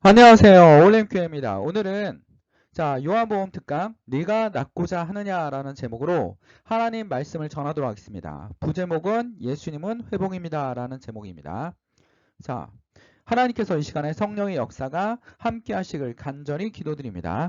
안녕하세요. 올림교회입니다. 오늘은 요한복음 특강 네가 낫고자 하느냐라는 제목으로 하나님 말씀을 전하도록 하겠습니다. 부제목은 예수님은 회복입니다 라는 제목입니다. 자, 하나님께서 이 시간에 성령의 역사가 함께 하시길 간절히 기도드립니다.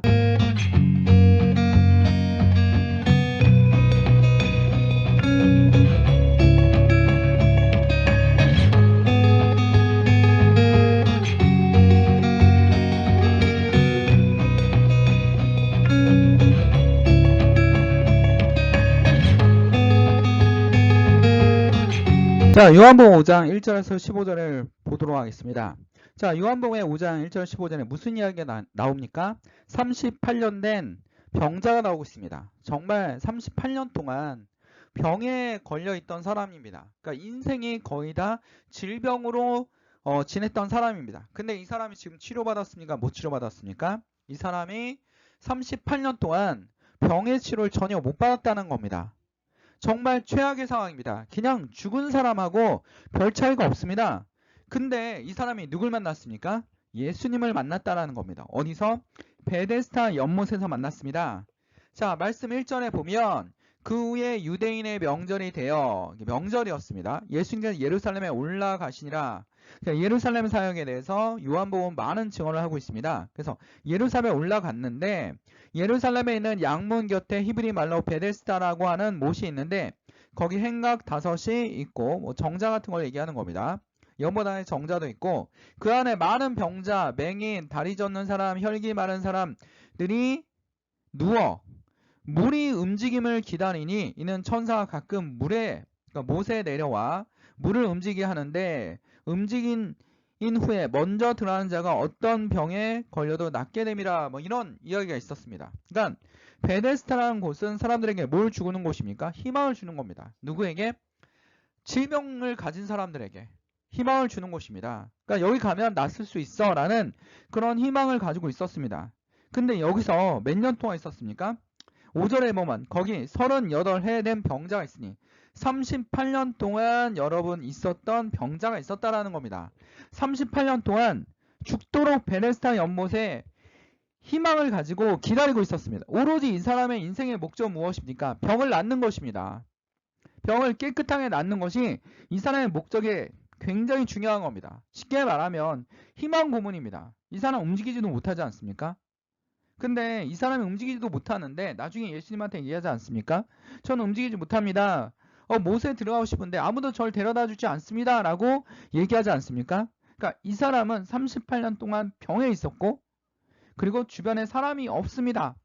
자, 요한복음 5장 1절에서 15절을 보도록 하겠습니다. 자, 요한복음의 5장 1절 15절에 무슨 이야기가 나옵니까? 38년 된 병자가 나오고 있습니다. 정말 38년 동안 병에 걸려있던 사람입니다. 그러니까 인생이 거의 다 질병으로 지냈던 사람입니다. 근데 이 사람이 지금 치료받았습니까? 못 치료받았습니까? 이 사람이 38년 동안 병의 치료를 전혀 못 받았다는 겁니다. 정말 최악의 상황입니다. 그냥 죽은 사람하고 별 차이가 없습니다. 근데 이 사람이 누굴 만났습니까? 예수님을 만났다라는 겁니다. 어디서? 베데스다 연못에서 만났습니다. 자, 말씀 1절에 보면 그 후에 유대인의 명절이 되어 명절이었습니다. 예수님께서 예루살렘에 올라가시니라. 예루살렘 사역에 대해서 요한복음 많은 증언을 하고 있습니다. 그래서 예루살렘에 올라갔는데 예루살렘에 있는 양문 곁에 히브리 말로 베데스다라고 하는 못이 있는데 거기 행각 5이 있고 뭐 정자 같은 걸 얘기하는 겁니다. 연못 안에 정자도 있고 그 안에 많은 병자, 맹인, 다리 젖는 사람, 혈기 마른 사람들이 누워 물이 움직임을 기다리니 이는 천사가 가끔 그러니까 못에 내려와 물을 움직이게 하는데 움직인 후에 먼저 들어가는 자가 어떤 병에 걸려도 낫게 됨이라 뭐 이런 이야기가 있었습니다. 그러니까 베데스다라는 곳은 사람들에게 뭘 주는 곳입니까? 희망을 주는 겁니다. 누구에게? 질병을 가진 사람들에게 희망을 주는 곳입니다. 그러니까 여기 가면 낫을 수 있어 라는 그런 희망을 가지고 있었습니다. 근데 여기서 몇 년 동안 있었습니까? 5절에 보면 거기 38해 된 병자가 있으니 38년 동안 여러분 있었던 병자가 있었다라는 겁니다. 38년 동안 죽도록 베데스다 연못에 희망을 가지고 기다리고 있었습니다. 오로지 이 사람의 인생의 목적은 무엇입니까? 병을 낫는 것입니다. 병을 깨끗하게 낫는 것이 이 사람의 목적에 굉장히 중요한 겁니다. 쉽게 말하면 희망 고문입니다. 이 사람 움직이지도 못하지 않습니까? 근데 이 사람이 움직이지도 못하는데 나중에 예수님한테 얘기하지 않습니까? 저는 움직이지 못합니다. 못에 들어가고 싶은데 아무도 저를 데려다 주지 않습니다. 라고 얘기하지 않습니까? 그러니까 이 사람은 38년 동안 병에 있었고 그리고 주변에 사람이 없습니다.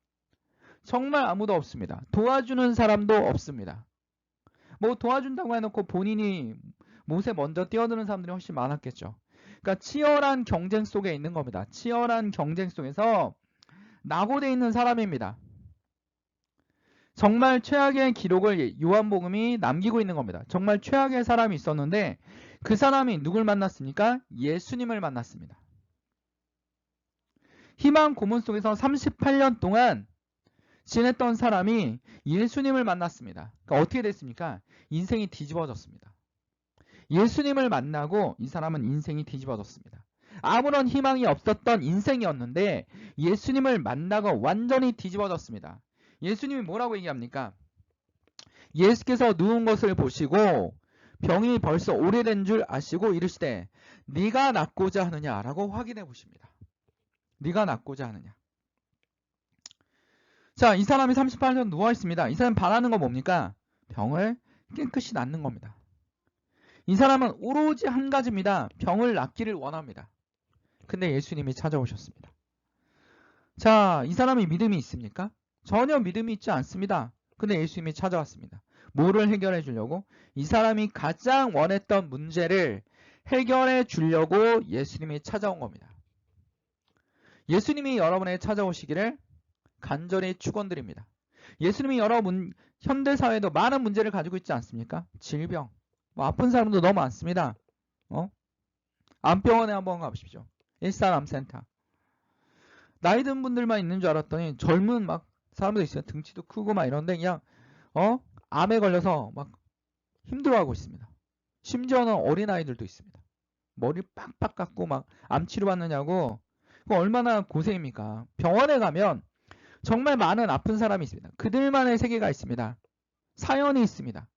정말 아무도 없습니다. 도와주는 사람도 없습니다. 뭐 도와준다고 해놓고 본인이 못에 먼저 뛰어드는 사람들이 훨씬 많았겠죠. 그러니까 치열한 경쟁 속에 있는 겁니다. 치열한 경쟁 속에서 낙오되어 있는 사람입니다. 정말 최악의 기록을 요한복음이 남기고 있는 겁니다. 정말 최악의 사람이 있었는데 그 사람이 누굴 만났습니까? 예수님을 만났습니다. 희망 고문 속에서 38년 동안 지냈던 사람이 예수님을 만났습니다. 그러니까 어떻게 됐습니까? 인생이 뒤집어졌습니다. 예수님을 만나고 이 사람은 인생이 뒤집어졌습니다. 아무런 희망이 없었던 인생이었는데 예수님을 만나고 완전히 뒤집어졌습니다. 예수님이 뭐라고 얘기합니까? 예수께서 누운 것을 보시고 병이 벌써 오래된 줄 아시고 이르시되 네가 낫고자 하느냐라고 확인해 보십니다. 네가 낫고자 하느냐. 자, 이 사람이 38년 누워 있습니다. 이 사람 바라는 거 뭡니까? 병을 깨끗이 낫는 겁니다. 이 사람은 오로지 한 가지입니다. 병을 낫기를 원합니다. 근데 예수님이 찾아오셨습니다. 자, 이 사람이 믿음이 있습니까? 전혀 믿음이 있지 않습니다. 근데 예수님이 찾아왔습니다. 뭐를 해결해 주려고? 이 사람이 가장 원했던 문제를 해결해 주려고 예수님이 찾아온 겁니다. 예수님이 여러분에게 찾아오시기를 간절히 축원드립니다. 예수님이 여러분 현대사회도 많은 문제를 가지고 있지 않습니까? 질병, 뭐 아픈 사람도 너무 많습니다. 암병원에 한번 가보십시오. 일산암센터. 나이 든 분들만 있는 줄 알았더니 젊은 막 사람도 있어요. 등치도 크고 막 이런데 그냥 암에 걸려서 막 힘들어하고 있습니다. 심지어는 어린아이들도 있습니다. 머리 빡빡 깎고 막 암 치료 받느냐고 그거 얼마나 고생입니까? 병원에 가면 정말 많은 아픈 사람이 있습니다. 그들만의 세계가 있습니다. 사연이 있습니다.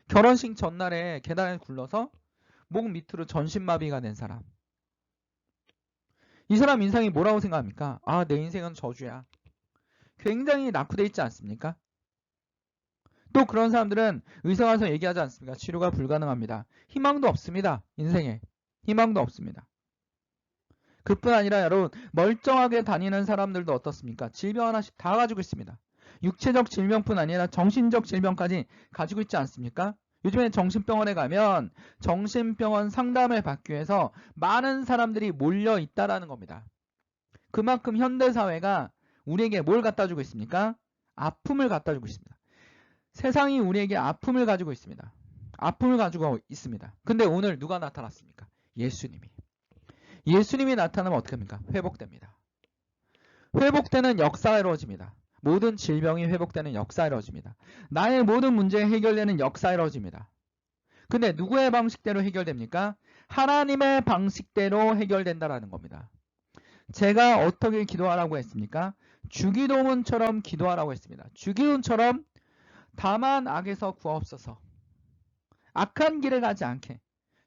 결혼식 전날에 계단에 굴러서 목 밑으로 전신마비가 된 사람. 이 사람 인생이 뭐라고 생각합니까? 아, 내 인생은 저주야. 굉장히 낙후돼 있지 않습니까? 또 그런 사람들은 의사 가서 얘기하지 않습니까? 치료가 불가능합니다. 희망도 없습니다. 인생에. 희망도 없습니다. 그뿐 아니라 여러분, 멀쩡하게 다니는 사람들도 어떻습니까? 질병 하나씩 다 가지고 있습니다. 육체적 질병뿐 아니라 정신적 질병까지 가지고 있지 않습니까? 요즘에 정신병원에 가면 정신병원 상담을 받기 위해서 많은 사람들이 몰려 있다라는 겁니다. 그만큼 현대사회가 우리에게 뭘 갖다 주고 있습니까? 아픔을 갖다 주고 있습니다. 세상이 우리에게 아픔을 가지고 있습니다. 아픔을 가지고 있습니다. 근데 오늘 누가 나타났습니까? 예수님이. 예수님이 나타나면 어떻게 합니까? 회복됩니다. 회복되는 역사가 이루어집니다. 모든 질병이 회복되는 역사가 이루어집니다. 나의 모든 문제가 해결되는 역사가 이루어집니다. 근데 누구의 방식대로 해결됩니까? 하나님의 방식대로 해결된다라는 겁니다. 제가 어떻게 기도하라고 했습니까? 주기도문처럼 기도하라고 했습니다. 주기도문처럼 다만 악에서 구하옵소서. 악한 길에 가지 않게.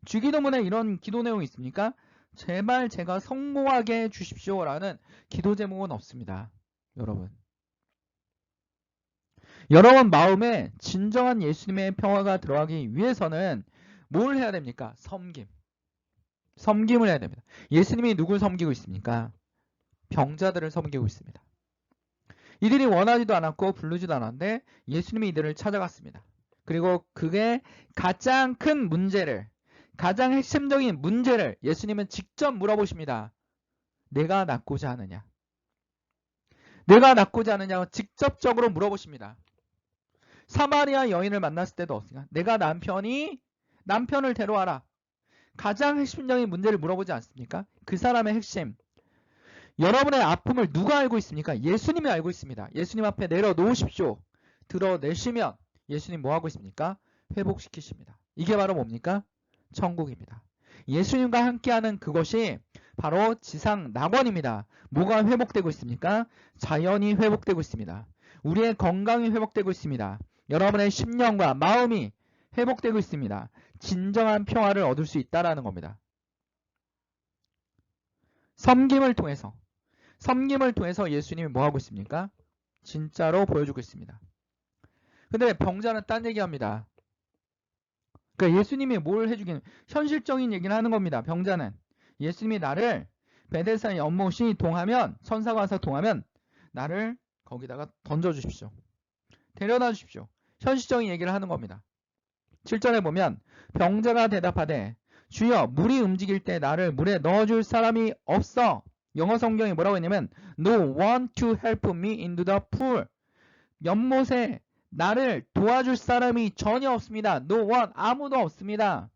주기도문에 이런 기도 내용이 있습니까? 제발 제가 성공하게 해주십시오라는 기도 제목은 없습니다. 여러분. 여러분 마음에 진정한 예수님의 평화가 들어가기 위해서는 뭘 해야 됩니까? 섬김. 섬김을 해야 됩니다. 예수님이 누굴 섬기고 있습니까? 병자들을 섬기고 있습니다. 이들이 원하지도 않았고 부르지도 않았는데 예수님이 이들을 찾아갔습니다. 그리고 그게 가장 큰 문제를, 가장 핵심적인 문제를 예수님은 직접 물어보십니다. 내가 낫고자 하느냐? 내가 낫고자 하느냐고 직접적으로 물어보십니다. 사마리아 여인을 만났을 때도 없으니까 내가 남편을 데려와라. 가장 핵심적인 문제를 물어보지 않습니까? 그 사람의 핵심. 여러분의 아픔을 누가 알고 있습니까? 예수님이 알고 있습니다. 예수님 앞에 내려놓으십시오. 드러내시면 예수님 뭐 하고 있습니까? 회복시키십니다. 이게 바로 뭡니까? 천국입니다. 예수님과 함께하는 그것이 바로 지상 낙원입니다. 뭐가 회복되고 있습니까? 자연이 회복되고 있습니다. 우리의 건강이 회복되고 있습니다. 여러분의 심령과 마음이 회복되고 있습니다. 진정한 평화를 얻을 수 있다는 겁니다. 섬김을 통해서 예수님이 뭐 하고 있습니까? 진짜로 보여주고 있습니다. 근데 병자는 딴 얘기합니다. 그러니까 예수님이 뭘 해주긴 현실적인 얘기를 하는 겁니다. 병자는 예수님이 나를 베데스다의 연못이 동하면 천사가 와서 동하면 나를 거기다가 던져주십시오. 데려다 주십시오. 현실적인 얘기를 하는 겁니다. 7절에 보면 병자가 대답하되 주여 물이 움직일 때 나를 물에 넣어줄 사람이 없어. 영어 성경이 뭐라고 했냐면 No one to help me into the pool. 연못에 나를 도와줄 사람이 전혀 없습니다. No one, 아무도 없습니다.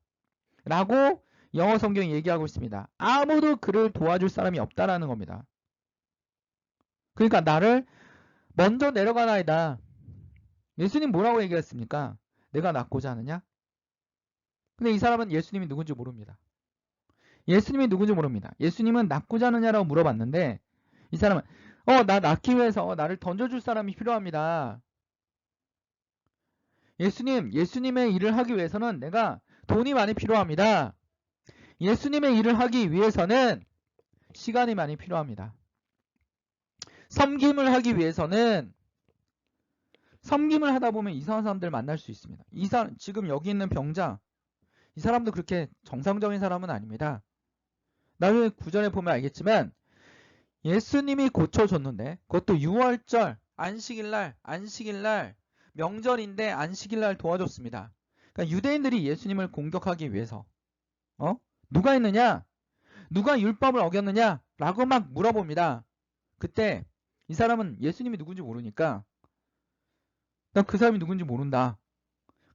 라고 영어 성경이 얘기하고 있습니다. 아무도 그를 도와줄 사람이 없다라는 겁니다. 그러니까 나를 먼저 내려가나이다. 예수님 뭐라고 얘기했습니까? 내가 낫고자 하느냐? 근데 이 사람은 예수님이 누군지 모릅니다. 예수님이 누군지 모릅니다. 예수님은 낫고자 하느냐라고 물어봤는데 이 사람은 나 낫기 위해서 나를 던져줄 사람이 필요합니다. 예수님의 일을 하기 위해서는 내가 돈이 많이 필요합니다. 예수님의 일을 하기 위해서는 시간이 많이 필요합니다. 섬김을 하기 위해서는 섬김을 하다 보면 이상한 사람들 만날 수 있습니다. 지금 여기 있는 병자, 이 사람도 그렇게 정상적인 사람은 아닙니다. 나중에 구절에 보면 알겠지만 예수님이 고쳐줬는데 그것도 6월절 안식일날 명절인데 안식일날 도와줬습니다. 그러니까 유대인들이 예수님을 공격하기 위해서 누가 있느냐? 누가 율법을 어겼느냐? 라고 막 물어봅니다. 그때 이 사람은 예수님이 누군지 모르니까 나 그 사람이 누군지 모른다.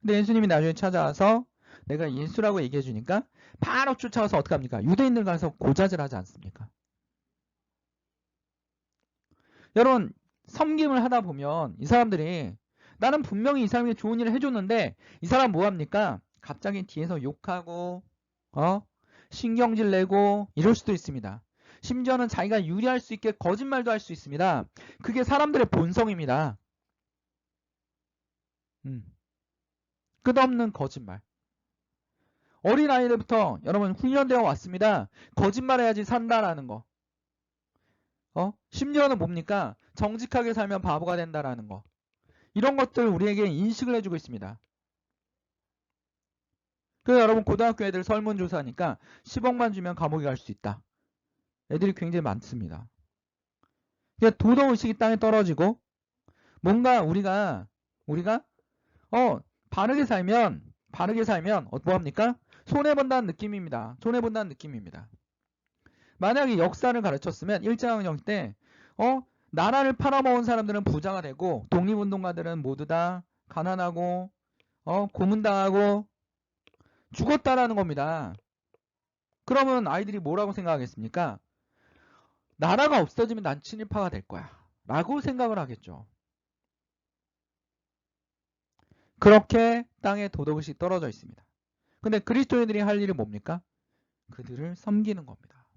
근데 예수님이 나중에 찾아와서 내가 예수라고 얘기해 주니까 바로 쫓아가서 어떻게 합니까? 유대인들 가서 고자질하지 않습니까? 여러분 섬김을 하다 보면 이 사람들이 나는 분명히 이 사람에게 좋은 일을 해줬는데 이 사람 뭐합니까? 갑자기 뒤에서 욕하고 신경질 내고 이럴 수도 있습니다. 심지어는 자기가 유리할 수 있게 거짓말도 할 수 있습니다. 그게 사람들의 본성입니다. 끝없는 거짓말. 어린아이들부터 여러분 훈련되어 왔습니다. 거짓말해야지 산다라는 거. 심지어는 뭡니까? 정직하게 살면 바보가 된다라는 거. 이런 것들 우리에게 인식을 해주고 있습니다. 그래서 여러분 고등학교 애들 설문조사하니까 10억만 주면 감옥에 갈 수 있다. 애들이 굉장히 많습니다. 그러니까 도덕의식이 땅에 떨어지고 뭔가 우리가 바르게 살면 뭐합니까? 손해본다는 느낌입니다. 손해본다는 느낌입니다. 만약에 역사를 가르쳤으면 일제강점기 때 나라를 팔아먹은 사람들은 부자가 되고 독립운동가들은 모두 다 가난하고 고문당하고 죽었다라는 겁니다. 그러면 아이들이 뭐라고 생각하겠습니까? 나라가 없어지면 난 친일파가 될 거야 라고 생각을 하겠죠. 그렇게 땅에 도덕의식이 떨어져 있습니다. 근데 그리스도인들이 할 일이 뭡니까? 그들을 섬기는 겁니다.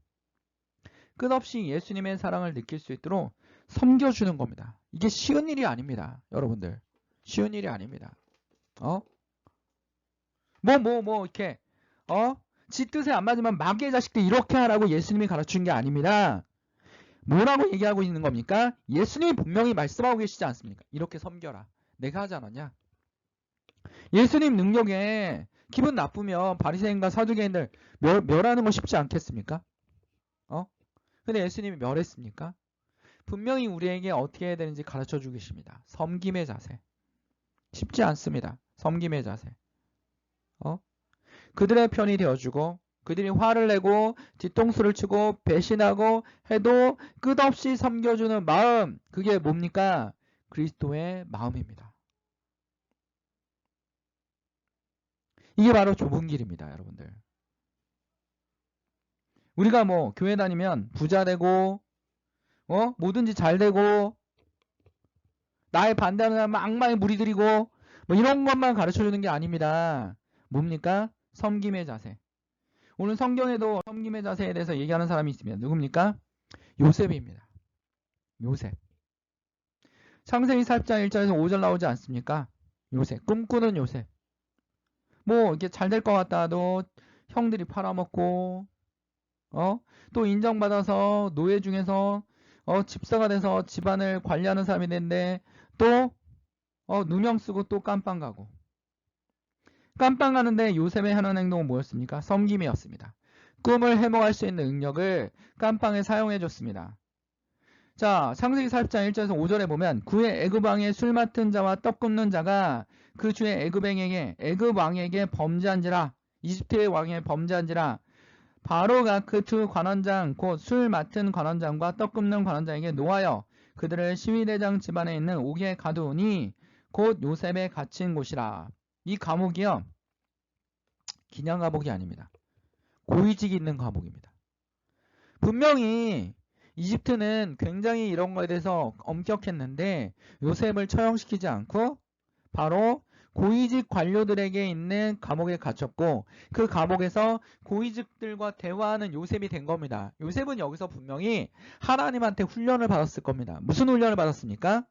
끝없이 예수님의 사랑을 느낄 수 있도록 섬겨주는 겁니다. 이게 쉬운 일이 아닙니다. 여러분들. 쉬운 일이 아닙니다. 이렇게 지 뜻에 안 맞으면 마귀의 자식들 이렇게 하라고 예수님이 가르친 게 아닙니다. 뭐라고 얘기하고 있는 겁니까? 예수님이 분명히 말씀하고 계시지 않습니까? 이렇게 섬겨라. 내가 하지 않았냐? 예수님 능력에 기분 나쁘면 바리새인과 사두개인들 멸하는 거 쉽지 않겠습니까? 근데 예수님이 멸했습니까? 분명히 우리에게 어떻게 해야 되는지 가르쳐주고 계십니다. 섬김의 자세. 쉽지 않습니다. 섬김의 자세. 그들의 편이 되어주고 그들이 화를 내고 뒤통수를 치고 배신하고 해도 끝없이 섬겨주는 마음. 그게 뭡니까? 그리스도의 마음입니다. 이게 바로 좁은 길입니다. 여러분들. 우리가 교회 다니면 부자 되고 뭐든지 잘 되고 나의 반대하는 사람은 악마의 무리들이고 이런 것만 가르쳐주는 게 아닙니다. 뭡니까? 섬김의 자세. 오늘 성경에도 섬김의 자세에 대해서 얘기하는 사람이 있습니다. 누굽니까? 요셉입니다. 요셉. 창세기 4장 1절에서 5절 나오지 않습니까? 요셉. 꿈꾸는 요셉. 이게 잘 될 것 같다도 형들이 팔아먹고 또 인정받아서 노예 중에서 집사가 돼서 집안을 관리하는 사람이 됐는데 또 누명 쓰고 또 깜빵 가고 깜빵 가는데 요셉의 하는 행동은 뭐였습니까? 섬김이었습니다. 꿈을 해몽할 수 있는 능력을 깜빵에 사용해 줬습니다. 자, 창세기 4장 1절에서 5절에 보면 그의 애굽 왕의 술 맡은 자와 떡 굽는 자가 그 주의 애굽 왕에게 범죄한지라 이집트의 왕에 범죄한지라 바로가 그 두 관원장 곧 술 맡은 관원장과 떡 굽는 관원장에게 노하여 그들을 시위대장 집안에 있는 옥에 가두니 곧 요셉에 갇힌 곳이라. 이 감옥이요. 그냥 감옥이 아닙니다. 고위직이 있는 감옥입니다. 분명히 이집트는 굉장히 이런 거에 대해서 엄격했는데 요셉을 처형시키지 않고 바로 고위직 관료들에게 있는 감옥에 갇혔고 그 감옥에서 고위직들과 대화하는 요셉이 된 겁니다. 요셉은 여기서 분명히 하나님한테 훈련을 받았을 겁니다. 무슨 훈련을 받았습니까?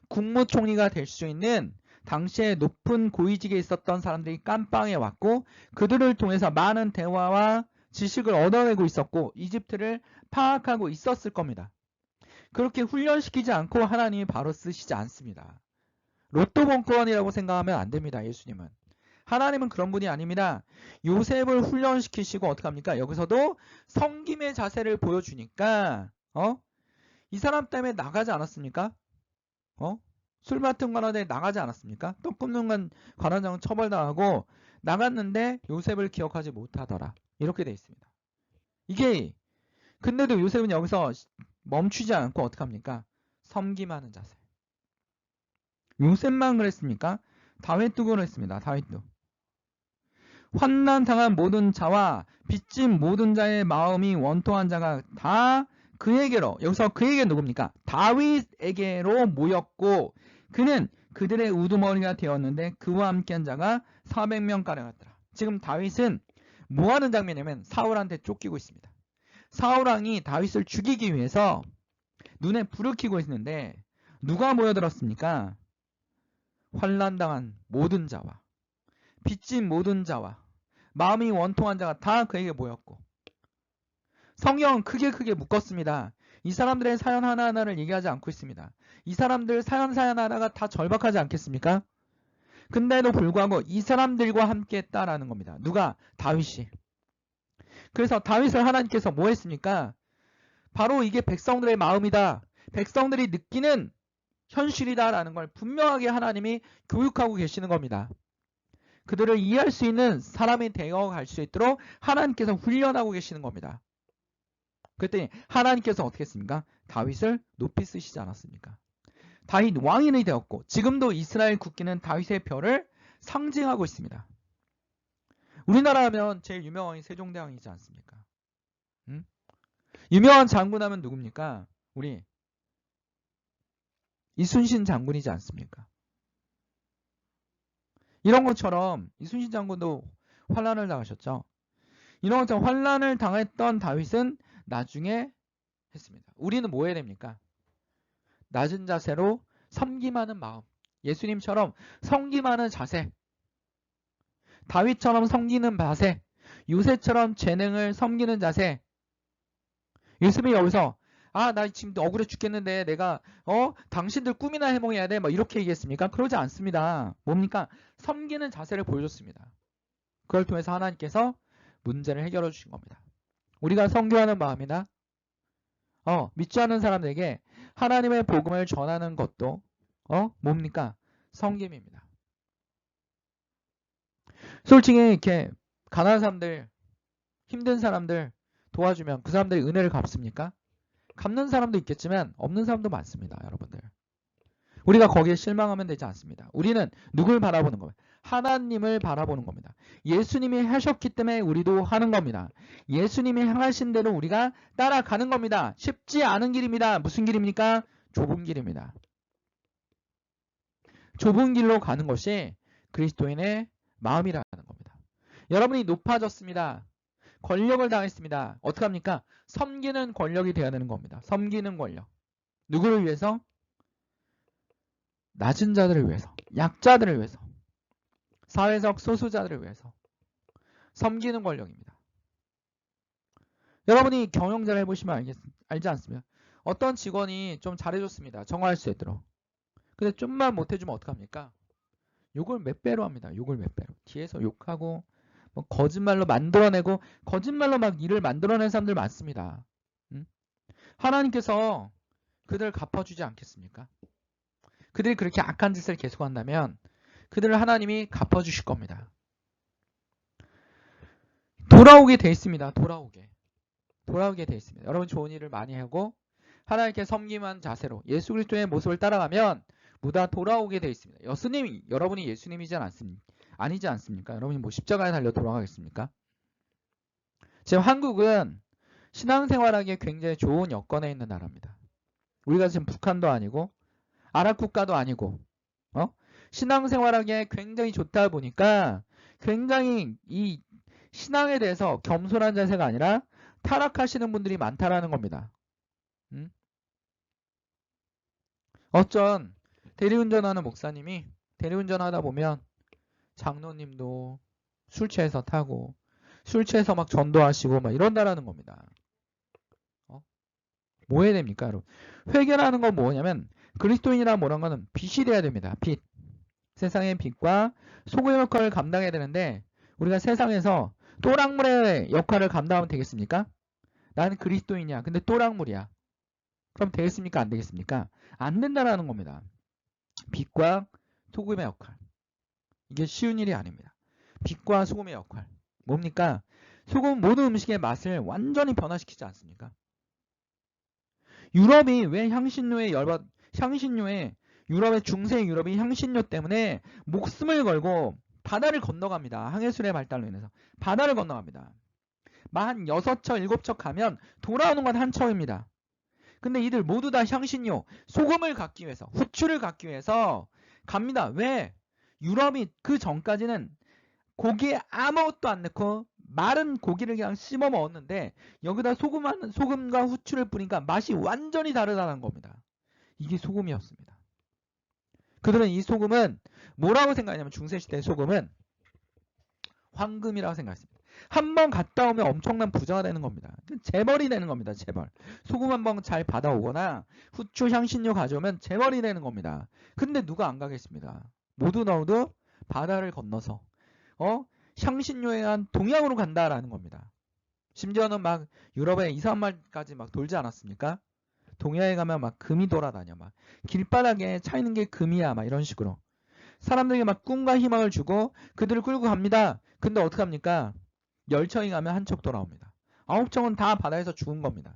국무총리가 될 수 있는 당시에 높은 고위직에 있었던 사람들이 깜빵에 왔고 그들을 통해서 많은 대화와 지식을 얻어내고 있었고 이집트를 파악하고 있었을 겁니다. 그렇게 훈련시키지 않고 하나님이 바로 쓰시지 않습니다. 로또 복권이라고 생각하면 안 됩니다. 예수님은. 하나님은 그런 분이 아닙니다. 요셉을 훈련시키시고 어떻게 합니까? 여기서도 섬김의 자세를 보여주니까 이 사람 때문에 나가지 않았습니까? 술 맡은 관원에 나가지 않았습니까? 떡 굽는 관원장은 처벌당하고 나갔는데 요셉을 기억하지 못하더라. 이렇게 되어 있습니다. 이게 근데도 요셉은 여기서 멈추지 않고 어떻게 합니까? 섬김하는 자세. 요셉만 그랬습니까? 다윗도 그랬습니다. 다윗도. 환난 당한 모든 자와 빚진 모든 자의 마음이 원통한 자가 다 그에게로, 여기서 그에게 누굽니까? 다윗에게로 모였고 그는 그들의 우두머리가 되었는데 그와 함께한 자가 400명가량 같더라. 지금 다윗은 뭐하는 장면이냐면 사울한테 쫓기고 있습니다. 사울왕이 다윗을 죽이기 위해서 눈에 불을 켜고 있는데 누가 모여들었습니까? 환난당한 모든 자와 빚진 모든 자와 마음이 원통한 자가 다 그에게 모였고, 성경은 크게 묶었습니다. 이 사람들의 사연 하나하나를 얘기하지 않고 있습니다. 이 사람들 사연 하나가 다 절박하지 않겠습니까? 근데도 불구하고 이 사람들과 함께 했다라는 겁니다. 누가? 다윗이. 그래서 다윗을 하나님께서 뭐 했습니까? 바로 이게 백성들의 마음이다. 백성들이 느끼는 현실이다라는 걸 분명하게 하나님이 교육하고 계시는 겁니다. 그들을 이해할 수 있는 사람이 되어갈 수 있도록 하나님께서 훈련하고 계시는 겁니다. 그랬더니 하나님께서 어떻게 했습니까? 다윗을 높이 쓰시지 않았습니까? 다윗 왕인이 되었고, 지금도 이스라엘 국기는 다윗의 별을 상징하고 있습니다. 우리나라 하면 제일 유명한 왕이 세종대왕이지 않습니까? 응? 유명한 장군 하면 누굽니까? 우리 이순신 장군이지 않습니까? 이런 것처럼 이순신 장군도 환난을 당하셨죠. 이런 것처럼 환난을 당했던 다윗은 나중에 했습니다. 우리는 뭐 해야 됩니까? 낮은 자세로 섬김하는 마음, 예수님처럼 섬김하는 자세, 다윗처럼 섬기는 자세, 요새처럼 재능을 섬기는 자세. 예수님이 여기서 나 지금 억울해 죽겠는데 내가 당신들 꿈이나 해몽해야 돼, 뭐 이렇게 얘기했습니까? 그러지 않습니다. 뭡니까? 섬기는 자세를 보여줬습니다. 그걸 통해서 하나님께서 문제를 해결해 주신 겁니다. 우리가 선교하는 마음이나 믿지 않는 사람들에게 하나님의 복음을 전하는 것도 뭡니까? 섬김입니다. 솔직히 이렇게 가난한 사람들, 힘든 사람들 도와주면 그 사람들이 은혜를 갚습니까? 갚는 사람도 있겠지만 없는 사람도 많습니다. 여러분들. 우리가 거기에 실망하면 되지 않습니다. 우리는 누굴 바라보는 겁니다. 하나님을 바라보는 겁니다. 예수님이 하셨기 때문에 우리도 하는 겁니다. 예수님이 향하신 대로 우리가 따라가는 겁니다. 쉽지 않은 길입니다. 무슨 길입니까? 좁은 길입니다. 좁은 길로 가는 것이 그리스도인의 마음이라는 겁니다. 여러분이 높아졌습니다. 권력을 당했습니다. 어떻게 합니까? 섬기는 권력이 되어야 되는 겁니다. 섬기는 권력. 누구를 위해서? 낮은 자들을 위해서, 약자들을 위해서, 사회적 소수자들을 위해서 섬기는 권력입니다. 여러분이 경영자를 해보시면 알지 않습니까? 어떤 직원이 좀 잘해줬습니다. 정화할 수 있도록. 근데 좀만 못해주면 어떡합니까? 욕을 몇 배로 합니다. 욕을 몇 배로. 뒤에서 욕하고 뭐 거짓말로 만들어내고 거짓말로 막 일을 만들어낸 사람들 많습니다. 하나님께서 그들을 갚아주지 않겠습니까? 그들이 그렇게 악한 짓을 계속한다면 그들을 하나님이 갚아주실 겁니다. 돌아오게 돼 있습니다. 돌아오게 돼 있습니다. 여러분 좋은 일을 많이 하고 하나님께 섬김한 자세로 예수 그리스도의 모습을 따라가면 무다 돌아오게 돼 있습니다. 여러분이 예수님이지 아니지 않습니까? 여러분이 뭐 십자가에 달려 돌아가겠습니까? 지금 한국은 신앙생활하기에 굉장히 좋은 여건에 있는 나라입니다. 우리가 지금 북한도 아니고 아랍 국가도 아니고 신앙생활하기에 굉장히 좋다 보니까 굉장히 이 신앙에 대해서 겸손한 자세가 아니라 타락하시는 분들이 많다라는 겁니다. 어쩐 대리운전하는 목사님이 대리운전하다 보면 장로님도 술 취해서 타고 술 취해서 막 전도하시고 막 이런다라는 겁니다. 뭐 해야 됩니까, 여러분? 회개라는 건 뭐냐면 그리스도인이라 뭐라는 거는 빛이 돼야 됩니다. 빛. 세상의 빛과 소금의 역할을 감당해야 되는데 우리가 세상에서 또랑물의 역할을 감당하면 되겠습니까? 나는 그리스도인이야. 근데 또랑물이야. 그럼 되겠습니까? 안 되겠습니까? 안 된다라는 겁니다. 빛과 소금의 역할. 이게 쉬운 일이 아닙니다. 빛과 소금의 역할. 뭡니까? 소금 모든 음식의 맛을 완전히 변화시키지 않습니까? 유럽이 왜 향신료에 유럽의 중세 유럽이 향신료 때문에 목숨을 걸고 바다를 건너갑니다. 항해술의 발달로 인해서 바다를 건너갑니다. 한 6척, 7척 가면 돌아오는 건 한 척입니다. 근데 이들 모두 다 향신료, 소금을 갖기 위해서, 후추를 갖기 위해서 갑니다. 왜? 유럽이 그 전까지는 고기에 아무것도 안 넣고 마른 고기를 그냥 씹어 먹었는데 여기다 소금과 후추를 뿌리니까 맛이 완전히 다르다는 겁니다. 이게 소금이었습니다. 그들은 이 소금은 뭐라고 생각하냐면 중세시대 소금은 황금이라고 생각했습니다. 한 번 갔다 오면 엄청난 부자가 되는 겁니다. 재벌이 되는 겁니다. 재벌. 소금 한 번 잘 받아오거나 후추 향신료 가져오면 재벌이 되는 겁니다. 근데 누가 안 가겠습니다. 모두 바다를 건너서 향신료에 의한 동양으로 간다라는 겁니다. 심지어는 막 유럽에 2, 3마일까지 막 돌지 않았습니까? 동양에 가면 막 금이 돌아다녀. 막 길바닥에 차 있는 게 금이야. 막 이런 식으로. 사람들에게 막 꿈과 희망을 주고 그들을 끌고 갑니다. 근데 어떡합니까? 10척이 가면 한 척 돌아옵니다. 9척은 다 바다에서 죽은 겁니다.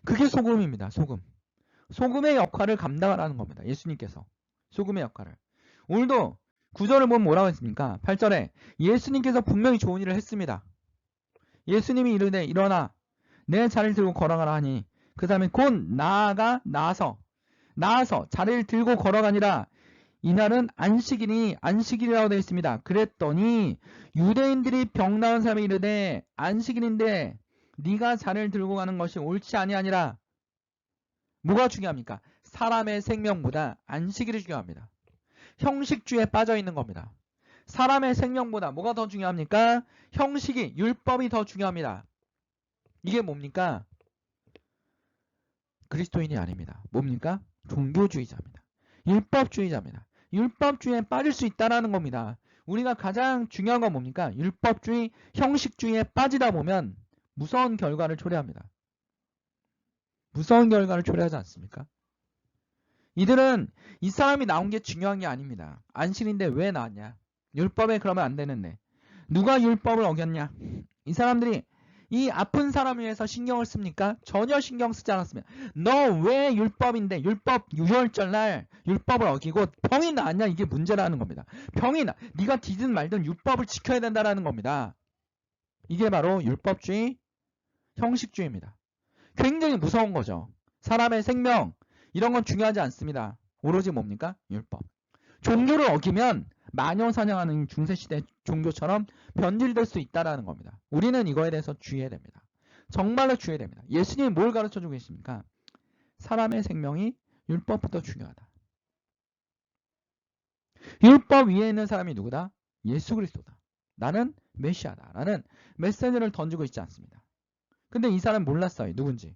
그게 소금입니다. 소금. 소금의 역할을 감당하라는 겁니다. 예수님께서. 소금의 역할을. 오늘도 9절을 보면 뭐라고 했습니까? 8절에 예수님께서 분명히 좋은 일을 했습니다. 예수님이 이르되 일어나 내 자리를 들고 걸어가라 하니 그 다음에 곧 나아서 자리를 들고 걸어가니라. 이날은 안식일이니 안식일이라고 되어 있습니다. 그랬더니 유대인들이 병 나은 사람이 이르되 안식일인데 네가 자리를 들고 가는 것이 옳지 아니하니라. 뭐가 중요합니까? 사람의 생명보다 안식일이 중요합니다. 형식주의에 빠져 있는 겁니다. 사람의 생명보다 뭐가 더 중요합니까? 형식이, 율법이 더 중요합니다. 이게 뭡니까? 그리스도인이 아닙니다. 뭡니까? 종교주의자입니다. 율법주의자입니다. 율법주의에 빠질 수 있다는 겁니다. 우리가 가장 중요한 건 뭡니까? 율법주의, 형식주의에 빠지다 보면 무서운 결과를 초래합니다. 무서운 결과를 초래하지 않습니까? 이들은 이 사람이 나온 게 중요한 게 아닙니다. 안식일인데 왜 나왔냐? 율법에 그러면 안 되는데. 누가 율법을 어겼냐? 이 사람들이 이 아픈 사람을 위해서 신경을 씁니까? 전혀 신경 쓰지 않았습니다. 너 왜 율법인데 율법 유월절 날 율법을 어기고 병이 나았냐? 이게 문제라는 겁니다. 병이 나. 네가 뒤든 말든 율법을 지켜야 된다는 겁니다. 이게 바로 율법주의, 형식주의입니다. 굉장히 무서운 거죠. 사람의 생명 이런 건 중요하지 않습니다. 오로지 뭡니까? 율법. 종교를 어기면 마녀 사냥하는 중세시대 종교처럼 변질될 수 있다는 겁니다. 우리는 이거에 대해서 주의해야 됩니다. 정말로 주의해야 됩니다. 예수님이 뭘 가르쳐주고 계십니까? 사람의 생명이 율법보다 중요하다. 율법 위에 있는 사람이 누구다? 예수 그리스도다. 나는 메시아다. 라는 메시지를 던지고 있지 않습니다. 근데 이 사람 몰랐어요. 누군지.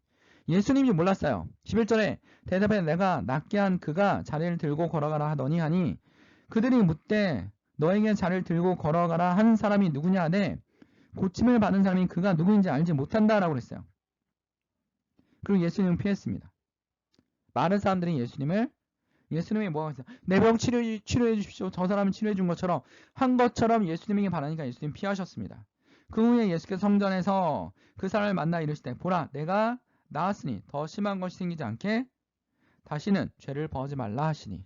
예수님이 몰랐어요. 11절에 대답해 내가 낫게 한 그가 자리를 들고 걸어가라 하더니 하니 그들이 묻되 너에게 자리를 들고 걸어가라 한 사람이 누구냐 하되 고침을 받은 사람이 그가 누구인지 알지 못한다라고 그랬어요. 그리고 예수님은 피했습니다. 많은 사람들이 예수님이 뭐라고 했어요? 내 병 치료해 주십시오. 저 사람은 치료해 준 것처럼 한 것처럼 예수님에게 바라니까 예수님 피하셨습니다. 그 후에 예수께서 성전에서 그 사람을 만나 이르시되 보라 내가 나았으니 더 심한 것이 생기지 않게 다시는 죄를 범하지 말라 하시니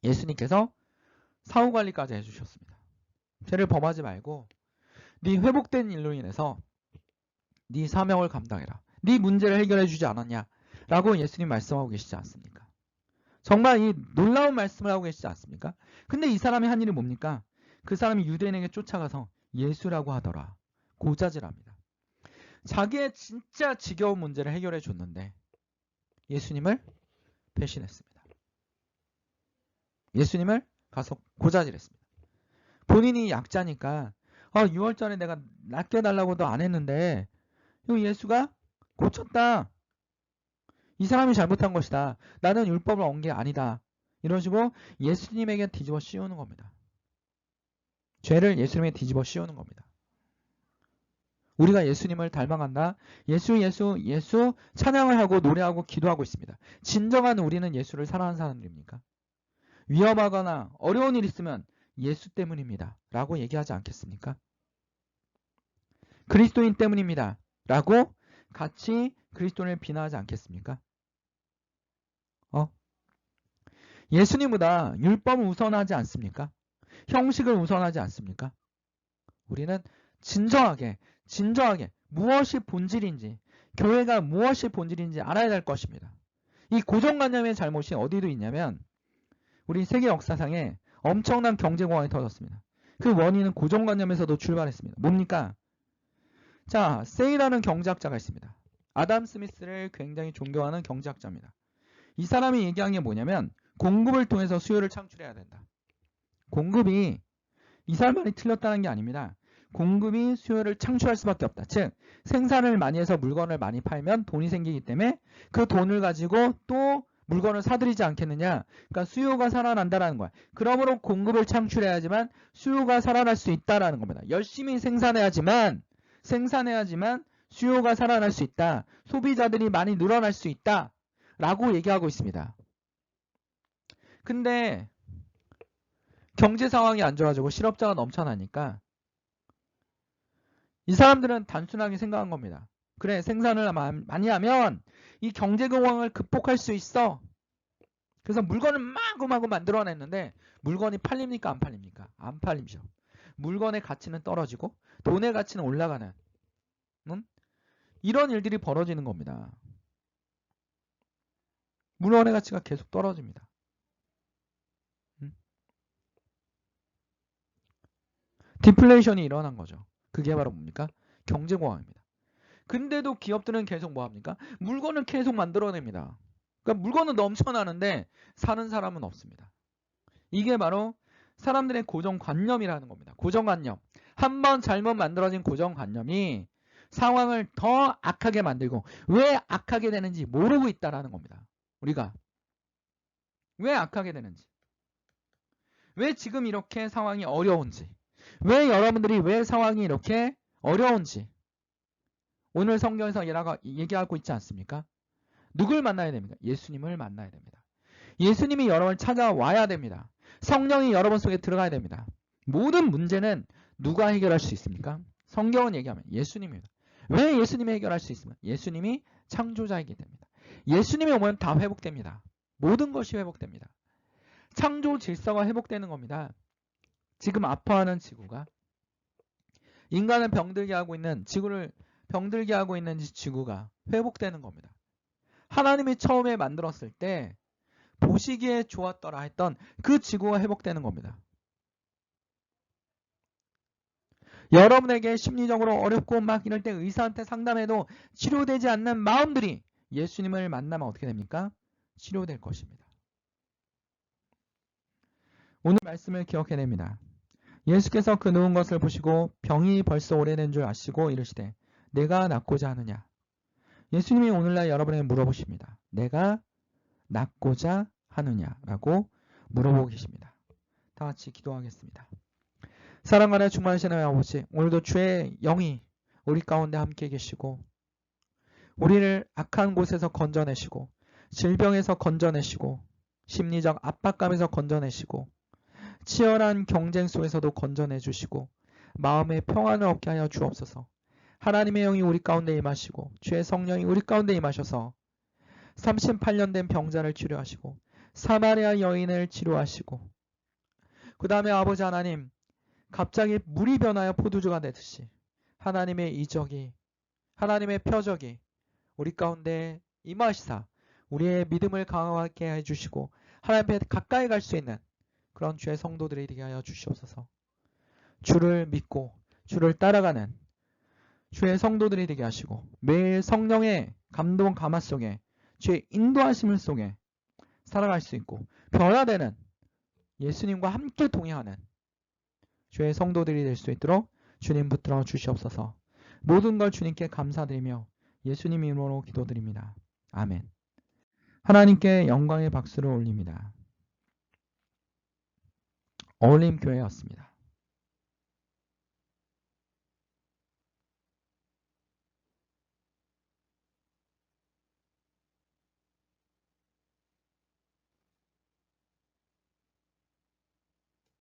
예수님께서 사후관리까지 해주셨습니다. 죄를 범하지 말고 네 회복된 일로 인해서 네 사명을 감당해라. 네 문제를 해결해 주지 않았냐? 라고 예수님 말씀하고 계시지 않습니까? 정말 이 놀라운 말씀을 하고 계시지 않습니까? 근데 이 사람이 한 일이 뭡니까? 그 사람이 유대인에게 쫓아가서 예수라고 하더라. 고자질합니다. 자기의 진짜 지겨운 문제를 해결해 줬는데 예수님을 배신했습니다. 예수님을 가서 고자질했습니다. 본인이 약자니까 6월 전에 내가 낫게 달라고도 안 했는데 예수가 고쳤다. 이 사람이 잘못한 것이다. 나는 율법을 얻은 게 아니다. 이런 식으로 예수님에게 뒤집어 씌우는 겁니다. 죄를 예수님에게 뒤집어 씌우는 겁니다. 우리가 예수님을 닮아간다. 예수 찬양을 하고 노래하고 기도하고 있습니다. 진정한 우리는 예수를 사랑하는 사람들입니까? 위험하거나 어려운 일 있으면 예수 때문입니다. 라고 얘기하지 않겠습니까? 그리스도인 때문입니다. 라고 같이 그리스도인을 비난하지 않겠습니까? 예수님보다 율법을 우선하지 않습니까? 형식을 우선하지 않습니까? 우리는 진정하게 무엇이 본질인지, 교회가 무엇이 본질인지 알아야 될 것입니다. 이 고정관념의 잘못이 어디도 있냐면 우리 세계 역사상에 엄청난 경제공황이 터졌습니다. 그 원인은 고정관념에서도 출발했습니다. 뭡니까? 자, 세이라는 경제학자가 있습니다. 아담 스미스를 굉장히 존경하는 경제학자입니다. 이 사람이 얘기한 게 뭐냐면 공급을 통해서 수요를 창출해야 된다. 공급이 이 사람 말이 틀렸다는 게 아닙니다. 공급이 수요를 창출할 수밖에 없다. 즉 생산을 많이 해서 물건을 많이 팔면 돈이 생기기 때문에 그 돈을 가지고 또 물건을 사들이지 않겠느냐. 그러니까 수요가 살아난다라는 거야. 그러므로 공급을 창출해야지만 수요가 살아날 수 있다라는 겁니다. 열심히 생산해야지만 수요가 살아날 수 있다. 소비자들이 많이 늘어날 수 있다. 라고 얘기하고 있습니다. 근데 경제 상황이 안 좋아지고 실업자가 넘쳐나니까 이 사람들은 단순하게 생각한 겁니다. 그래, 생산을 많이 하면 이 경제 공황을 극복할 수 있어. 그래서 물건을 마구마구 만들어냈는데 물건이 팔립니까? 안 팔립니까? 안 팔리죠. 물건의 가치는 떨어지고 돈의 가치는 올라가는 이런 일들이 벌어지는 겁니다. 물건의 가치가 계속 떨어집니다. 디플레이션이 일어난 거죠. 그게 바로 뭡니까? 경제공황입니다. 근데도 기업들은 계속 뭐합니까? 물건을 계속 만들어냅니다. 그러니까 물건은 넘쳐나는데 사는 사람은 없습니다. 이게 바로 사람들의 고정관념이라는 겁니다. 고정관념. 한번 잘못 만들어진 고정관념이 상황을 더 악하게 만들고 왜 악하게 되는지 모르고 있다는 겁니다. 우리가 왜 악하게 되는지, 왜 지금 이렇게 상황이 어려운지, 왜 여러분들이 왜 상황이 이렇게 어려운지 오늘 성경에서 얘기하고 있지 않습니까? 누굴 만나야 됩니까? 예수님을 만나야 됩니다. 예수님이 여러분을 찾아와야 됩니다. 성령이 여러분 속에 들어가야 됩니다. 모든 문제는 누가 해결할 수 있습니까? 성경은 얘기하면 예수님입니다. 왜 예수님이 해결할 수 있습니까? 예수님이 창조자이기 때문입니다. 예수님이 오면 다 회복됩니다. 모든 것이 회복됩니다. 창조 질서가 회복되는 겁니다. 지금 아파하는 지구가 인간을 병들게 하고 있는 지구가 회복되는 겁니다. 하나님이 처음에 만들었을 때 보시기에 좋았더라 했던 그 지구가 회복되는 겁니다. 여러분에게 심리적으로 어렵고 막 이럴 때 의사한테 상담해도 치료되지 않는 마음들이 예수님을 만나면 어떻게 됩니까? 치료될 것입니다. 오늘 말씀을 기억해냅니다. 예수께서 그 누운 것을 보시고 병이 벌써 오래된 줄 아시고 이르시되 내가 낫고자 하느냐. 예수님이 오늘날 여러분에게 물어보십니다. 내가 낫고자 하느냐라고 물어보고 계십니다. 다 같이 기도하겠습니다. 사랑하는 충만하신 하나님 아버지, 오늘도 주의 영이 우리 가운데 함께 계시고 우리를 악한 곳에서 건져내시고 질병에서 건져내시고 심리적 압박감에서 건져내시고 치열한 경쟁 속에서도 건져내 주시고 마음의 평안을 얻게 하여 주옵소서. 하나님의 영이 우리 가운데 임하시고 주의 성령이 우리 가운데 임하셔서 38년 된 병자를 치료하시고 사마리아 여인을 치료하시고 그 다음에 아버지 하나님 갑자기 물이 변하여 포도주가 되듯이 하나님의 이적이 하나님의 표적이 우리 가운데 임하시사 우리의 믿음을 강하게 해주시고 하나님 앞에 가까이 갈 수 있는 그런 주의 성도들이 되게 하여 주시옵소서. 주를 믿고 주를 따라가는 주의 성도들이 되게 하시고 매일 성령의 감동 감화 속에 주의 인도하심을 속에 살아갈 수 있고 변화되는 예수님과 함께 동행하는 주의 성도들이 될 수 있도록 주님 붙들어 주시옵소서. 모든 걸 주님께 감사드리며 예수님 이름으로 기도드립니다. 아멘. 하나님께 영광의 박수를 올립니다. 어울림교회였습니다.